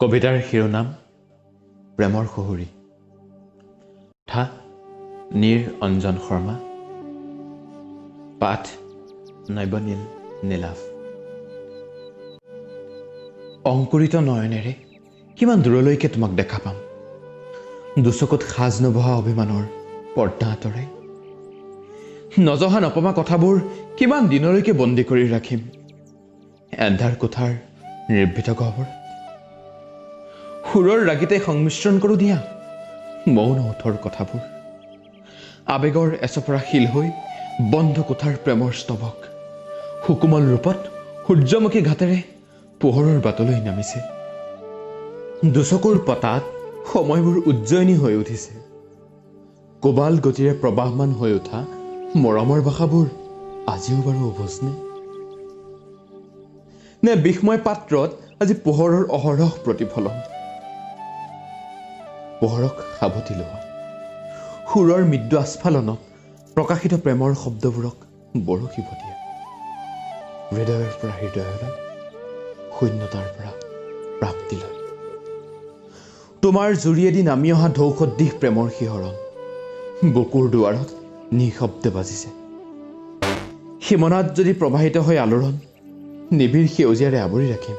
কবিতাৰ শিৰোনাম প্ৰেমৰ শহুৰী। ঠা নীৰ অঞ্জন শৰ্মা। পাঠ নৈবনীল নীলাভ। অংকুৰিত নয়নেৰে কিমান দূৰলৈকে তোমাক দেখা পাম, দুচকুত সাজ নবহা অভিমানৰ পৰ্দা আঁতৰাই। নজহা নপমা কথাবোৰ কিমান দিনলৈকে বন্দী কৰি ৰাখিম এন্ধাৰ কোঠাৰ নিৰ্ভীত গহ্বৰত। সুৰৰ ৰাগিতে সংমিশ্ৰণ কৰোঁ দিয়া মৌন ওঠৰ কথাবোৰ, আবেগৰ এচপৰা শিল হৈ বন্ধ কোঠাৰ প্ৰেমৰ স্তৱক। সুকোমল ৰূপত সূৰ্যমুখী ঘাটেৰে পোহৰৰ বাটলৈ নামিছে, দুচকুৰ পতাত সময়বোৰ উজ্জয়িনী হৈ উঠিছে। কোবাল গতিৰে প্ৰবাহমান হৈ উঠা মৰমৰ ভাষাবোৰ আজিও বাৰু অবুজনে? নে বিষময় পাত্ৰত আজি পোহৰৰ অহৰহ প্ৰতিফলন? পোহৰক সাৱটি লোৱা সুৰৰ মৃদু আস্ফালনত প্ৰকাশিত প্ৰেমৰ শব্দবোৰক বৰশিব দিয়া। হৃদয়ৰ পৰা হৃদয়লৈ, শূন্যতাৰ পৰা প্ৰাপ্তিলৈ। তোমাৰ জুৰিয়েদি নামি অহা ঢৌ-সদৃশ প্ৰেমৰ শিহৰণ বুকুৰ দুৱাৰত নিঃশব্দে বাজিছে। সীমনাত যদি প্ৰবাহিত হৈ আলোড়ন নিবিড় সেউজীয়াৰে আৱৰি ৰাখিম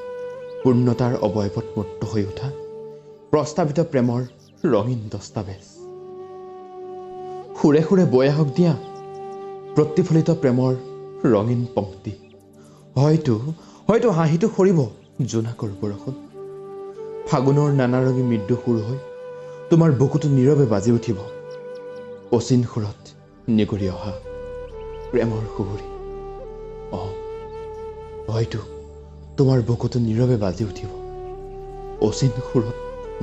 পূৰ্ণতাৰ অৱয়ৱত মূৰ্ত হৈ উঠা প্ৰস্তাৱিত প্ৰেমৰ ৰঙীন দস্তাবেজ। সুৰে সুৰে বৈ আহক দিয়া প্ৰতিফলিত প্ৰেমৰ ৰঙীন পংক্তি। হয়তো হাঁহিটো সৰিব জোনাকৰ বৰষুণ। ফাগুনৰ নানাৰঙী মৃদু সুৰ হৈ তোমাৰ বুকুটো নীৰৱে বাজি উঠিব অচিন সুৰত নিগৰি অহা প্ৰেমৰ শহুৰী। হয়তো তোমাৰ বুকুটো নীৰৱে বাজি উঠিব অচিন সুৰত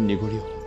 নিগৰি অহা